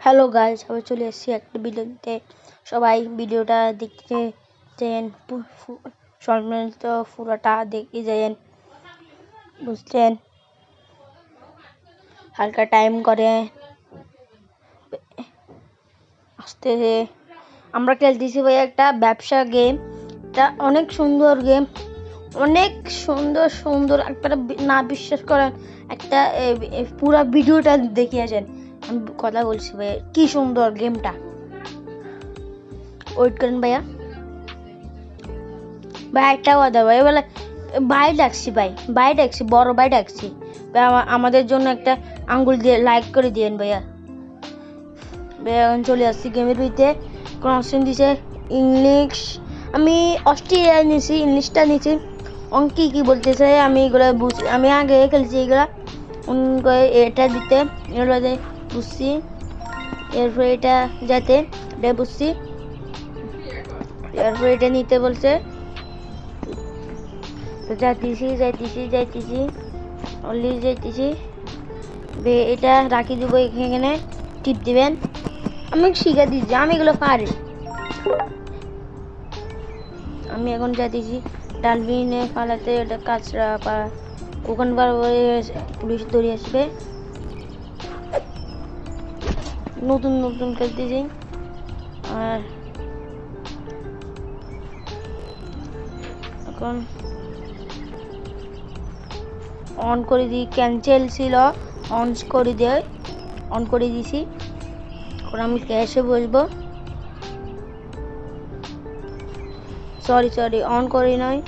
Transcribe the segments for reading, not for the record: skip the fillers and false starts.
Hello guys, সবাই চলে এসেছি একটা ভিডিওতে। সবাই ভিডিওটা দেখতে চান, সম্মানিত পুরোটা দেখে যান, বুঝছেন? হালকা টাইম করে আসতে আমরা খেলতেছি ভাই একটা ব্যবসা গেম। এটা অনেক সুন্দর গেম, অনেক সুন্দর আপনারা না বিশ্বাস করেন, একটা পুরো ভিডিওটা দেখে আসেন। আমি কথা বলছি ভাই, কি সুন্দর গেমটা। ওয়েট করেন ভাইয়া, একটা কথা ভাই, বলে ভাই ডাকছি, বড় ভাই ডাকছি। আমাদের জন্য একটা আঙ্গুল দিয়ে লাইক করে দিয়েন ভাইয়া। এখন চলে আসছি গেমের ভিতরে। কোন অপশন দিছে ইংলিশ, আমি অস্ট্রেলিয়া নিয়েছি, ইংলিশটা নিয়েছি। অঙ্কি কি বলতেছে আমি এগুলো বুঝি, আমি আগে খেলছি এগুলা। এটা দিতে এগুলো বুঝছি, এরপরে এটা যাতে এটা বুঝছি, এরপরে এটা নিতে বলছে। তো যাইতেছি অনলি যাইতেছি। এটা রাখি দিব এখানে, টিপ দিবেন। আমি শিখে দিচ্ছি, আমি এগুলো পারি। আমি এখন যাইতেছি ডালবিনে ফালাতে, এটা কাঁচরা পাড়া ওখান বার পুলিশ ধরে আসবে। নতুন খেলতেছি। আর এখন অন করে দিই, ক্যান্সেল ছিল, অন করে দিছি। এখন আমি ক্যাশে বসবো। সরি অন করি নয়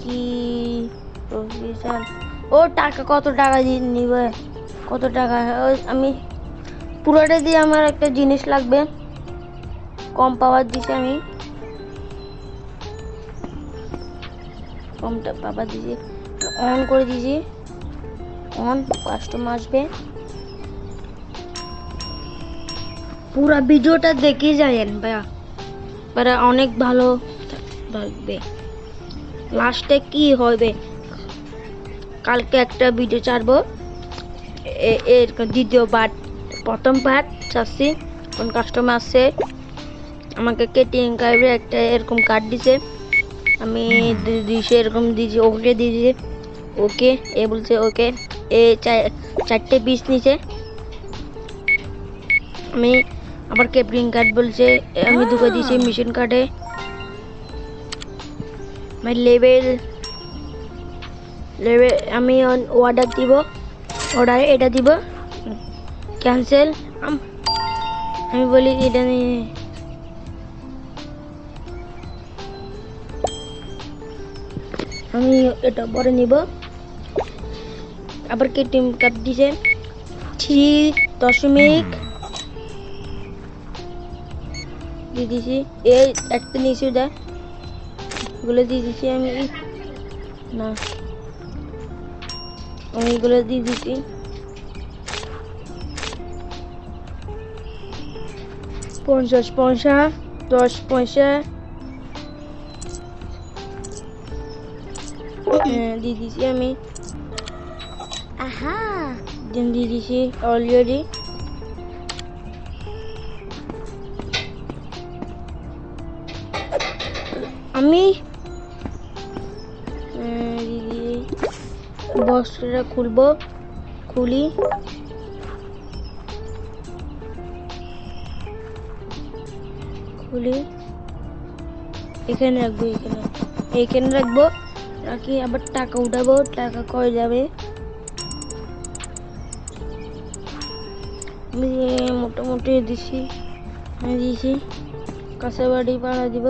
কি প্রফেশন। ও টাকা কত টাকা দিয়ে নিবে, কত টাকা? আমি পুরোটা দিয়ে আমার একটা জিনিস লাগবে, কম পাওয়ার দিছি, আমি কমটা পাওয়ার দিছি, অন করে দিছি। অন কাস্টমার আসবে, পুরো ভিডিওটা দেখে যাবেন ভাইয়া, অনেক ভালো লাগবে। লাস্টে কি হবে, কালকে একটা ভিডিও ছাড়বো, এর দ্বিতীয় পার্ট। প্রথম পার্ট চাচ্ছি, কোন কাস্টমার আসছে, আমাকে কেটিএম কার্ডের একটা এরকম কার্ড দিছে, আমি দিয়েছি এরকম দিয়েছি, ওকে দিয়েছি। ওকে এ বলছে ওকে, এ 4টে পিস নিছে। আমি আবার কেটিএম কার্ড বলছে, আমি দুটো দিয়েছি মিশন কার্ডে। আমার লেভেল আমি অর্ডার দিব, এটা দিব, ক্যান্সেল। আমি বলি এটা নিয়ে আমি এটা পরে নিব। আবার কেটিএম কার্ড দিছে 3 দিয়ে দিছি, এই একটা নিয়েছি, ওটা এগুলো দিয়ে দিছি। আমি এগুলো দিয়ে দিছি। 50 পয়সা, 10 পয়সা দিয়ে দিছি আমি। দিয়ে দিছি অলরেডি। আমি বক্সটা খুলি, এখানে রাখবো, রাখি। আবার টাকা উঠাবো, টাকা কয় যাবে, আমি মোটামুটি দিছি কাঁচা বাড়ি পাড়া দিব।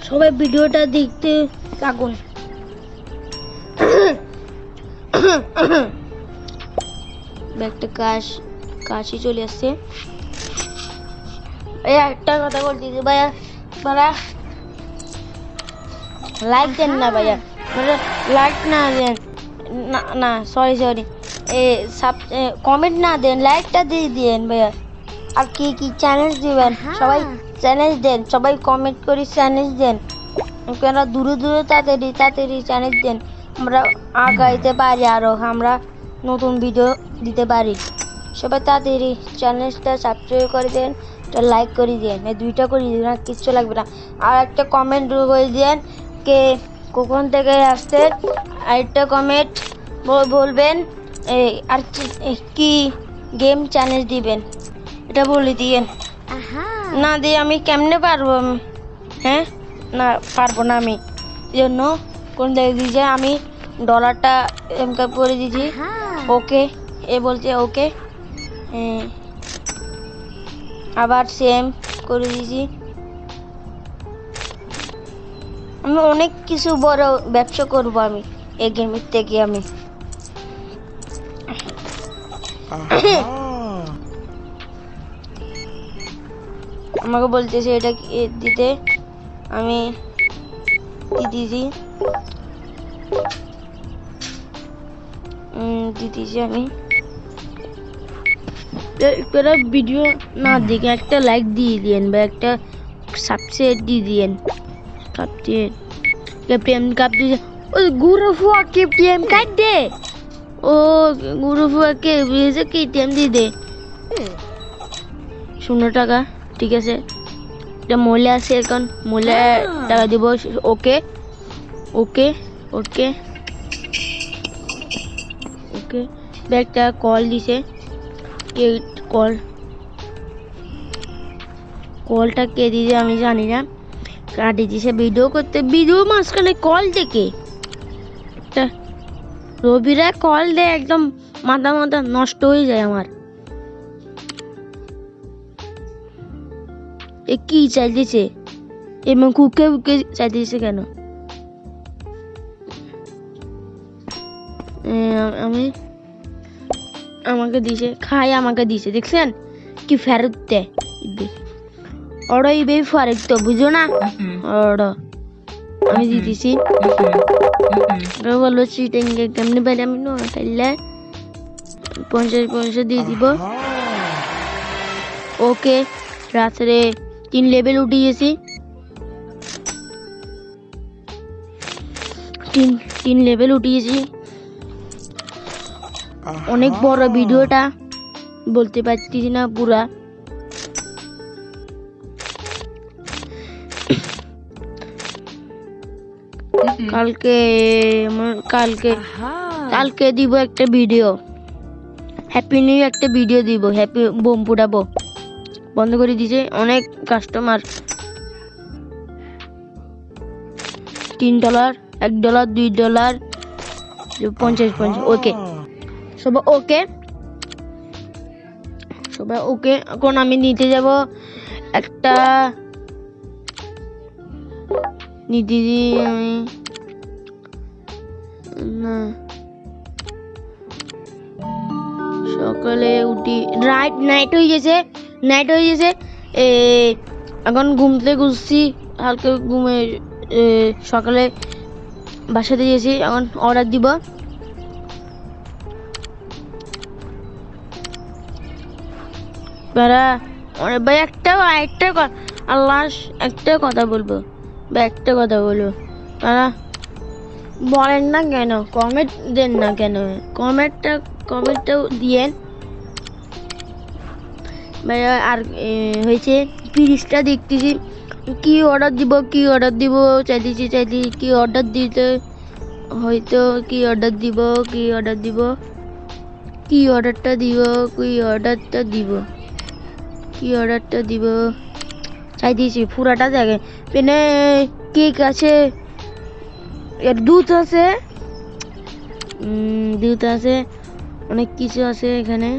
সবাই ভিডিওটা দেখতে থাকুন। একটা কাশি চলে আসছে। একটা কথা বলতেছি ভাইয়া, লাইক দেন না ভাইয়া, লাইক না দেন, না সরি কমেন্ট না দেন, লাইকটা দিয়ে দিন ভাইয়া। আর কি চ্যালেঞ্জ দিবেন, সবাই চ্যালেঞ্জ দেন, সবাই কমেন্ট করে চ্যালেঞ্জ দেন। কেন দূরে তাড়াতাড়ি চ্যালেঞ্জ দেন, আমরা আগাইতে পারি, আরো আমরা নতুন ভিডিও দিতে পারি। সবাই তাড়াতাড়ি চ্যানেলটা সাবস্ক্রাইব করে দেন, একটা লাইক করে দেন, এই দুইটা করে দিন, আর কিচ্ছু লাগবে না। আর একটা কমেন্ট করে দেন কে কখন থেকে আসছে, আর একটা কমেন্ট বলবেন আর কি গেম চ্যালেঞ্জ দিবেন, এটা বলে দিয়েন। না দিয়ে আমি কেমনে পারবো? আমি হ্যাঁ না পারবো না, আমি এই জন্য কোন দেখে দিয়েছে আমি ডলারটা এমকাপ করে দিয়েছি। ওকে এ বলছে ওকে, আবার সেম করে দিয়েছি। আমি অনেক কিছু বড় ব্যবসা করব আমি এই গেমের থেকে। আমি আমাকে বলতেছে এটা দিতে, আমি দিতেছি আমি একটা ভিডিও না দেখে একটা লাইক দিয়ে দিয়েন বা একটা সাবস্ক্রাইব দিয়ে দিয়েন। সাবস্ক্রাইব প্রেম কাপ দিয়ে ওই গুরু ফুয়াকে প্রেম কাট দে, ও গুরু ফুয়াকে বুঝেছে কি প্রেম দিয়ে দে 100 টাকা। ঠিক আছে, এটা মহিলা আছে এখন, মহিলা টাকা দিব। ওকে ওকে ওকে ওকে একটা কল দিছে, কে কলটা কে দিয়েছে আমি জানি না, কাটে দিছে ভিডিও করতে, ভিডিও মাঝখানে কল দেখে রবিরা কল দে, একদম মাথা নষ্ট হয়ে যায় আমার। এ কি চাইতেছে এবং কুকে কুকে চাইতেছে কেন? আমি আমাকে দিছে খাই, আমাকে দিছে দেখছেন কি ফেরত দেয় ওরা ইবে ফেরত তো বুঝো না ওরা। আমি দিতেছি বলবো চিটিং কেমনি পারি আমি না খেললে 50 দিয়ে দিব। ওকে রাত্রে 3 লেভেল উঠে গেছি, 3 লেভেল উঠে গেছি। অনেক বড় ভিডিওটা, বলতে পারছি না পুরা। কালকে দিব একটা ভিডিও, হ্যাপি নিউ একটা ভিডিও দিব, হ্যাপি বোম ফুটাবো। বন্ধ করে দিয়েছে অনেক কাস্টমার। $3, $1, $2, 50 ওকে সবাই ওকে, সবাই ওকে। এখন আমি নিতে যাব একটা, নিতে দিই আমি না, সকালে উঠি নাইট হয়ে গেছে, এখন ঘুমতে ঘুরছি হালকা ঘুমে, সকালে বাসাতে গেছি, এখন অর্ডার দিব। ভাই একটা আল্লাহ একটা কথা বলবো ভাই, একটা কথা বলবো, তারা বলেন না কেন, কমেন্ট দেন না কেন, কমেন্টটাও দিয়েন ভাই। আর হয়েছে 30টা দেখতেছি কি অর্ডার দিব চাইতেছি কি অর্ডার দিতে, হয়তো কি অর্ডারটা দিব চাইতেছি পুরাটা জায়গায়। পেনে কেক আছে, এর দুধ আছে, অনেক কিছু আছে এখানে।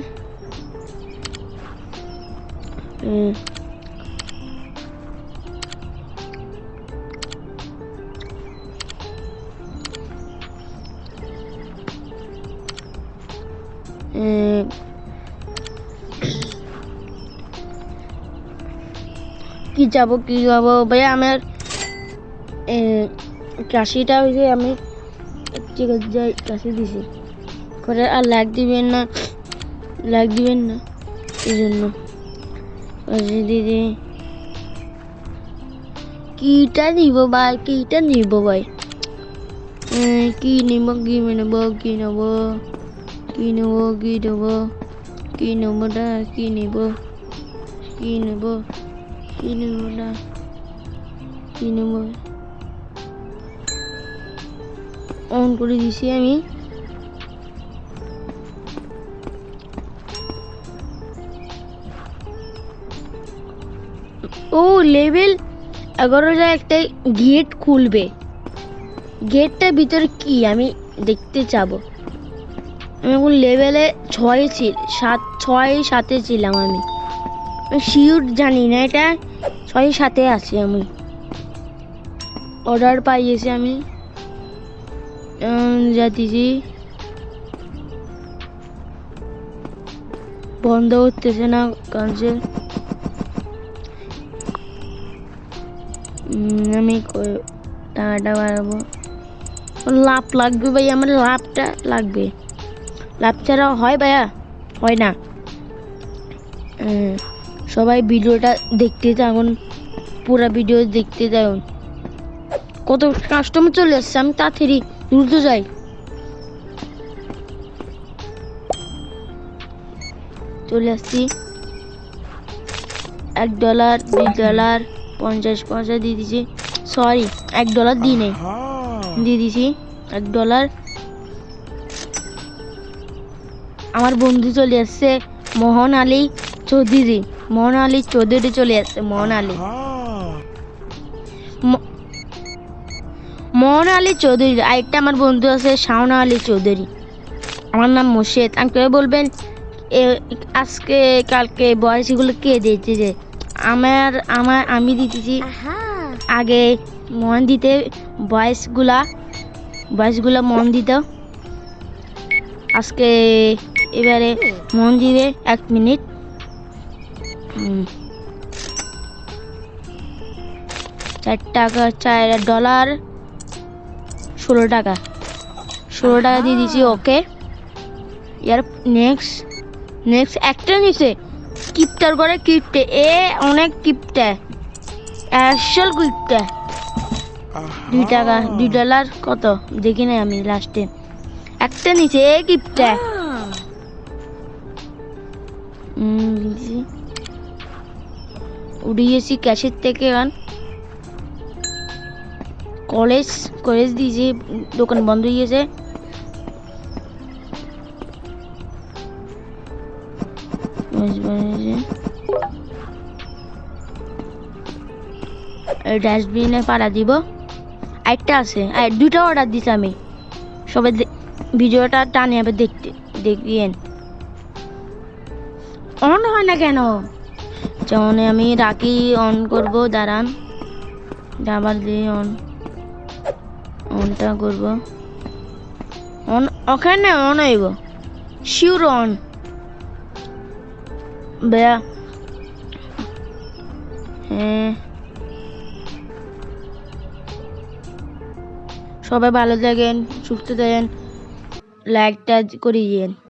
কি যাবো ভাই, আমার কাশিটা হয়েছে, আমি ঠিক আছে যাই কাশি দিছি করে, আর লাইক দিবেন না এই জন্য কাশি দিদি। কিটা নিব ভাই কি নেব কি নেব না কি নেব কি নেব কি নেব না কি নেব অন করে দিছি আমি। ও লেভেল 11 একটা গেট খুলবে। গেটটার ভিতরে কি আমি দেখতে চাবো। আমি এখন লেভেলে 6-7 ছিলাম আমি শিওর জানি না, এটা 6-7 আছি আমি। অর্ডার পাইয়েছি আমি যাচ্ছি, বন্ধ হতেছে না কাজে। আমি টাকাটা বাড়াবো, লাভ লাগবে ভাই, আমার লাভটা লাগবে। লাভ ছাড়া হয় ভাইয়া, হয় না। সবাই ভিডিওটা দেখতে থাকুন, পুরো ভিডিও দেখতে থাকুন। কত কাস্টমার চলে আসছে, আমি তাড়াতাড়ি দ্রুত যাই। চলে আসছি। $1 $2 50 পয়সা দিয়ে দিছি। সরি, $1 দিই নেই, দিয়ে দিছি $1। আমার বন্ধু চলে আসছে মোহন আলী চৌধুরী। মোহন আলী চৌধুরী চলে আসছে। মোহন আলী চৌধুরী। আরেকটা আমার বন্ধু আছে শাওনা আলী চৌধুরী। আমার নাম মোর্শেদ। আমাকে বলবেন আজকে কালকে বয়সীগুলো কে দিয়েছে? যে আমি দিতেছি আগে। মন দিতে বয়সগুলা মন দিত। আজকে এবারে মন দিবে 1 মিনিট। $4 $16 দিয়ে দিছি। ওকে, এর নেক্সট একটা নিচে কিপটার করে কিপটে অনেক কিপটে আসল কিপটে। $2 কত দেখি না আমি, লাস্টে একটা নিচে কিপটে। উড়িয়েছি ক্যাশের থেকে। কলেজ দিয়েছি, দোকান বন্ধ হয়ে গেছে। ডাস্টবিনে পাড়া দিব। একটা আছে, 2টা অর্ডার দিছি আমি। সবাই ভিডিওটা টানে আবার দেখিয়েন। অন হয় না কেন? যেমন আমি রাখি অন করব, দাঁড়ান আবার দিয়ে অনটা করব। অন ওখানে অন হইব, শিওর অন ভাইয়া। হ্যাঁ, সবাই ভালো থাকেন, সুস্থ থাকেন, লাইকটা করে দিয়েন।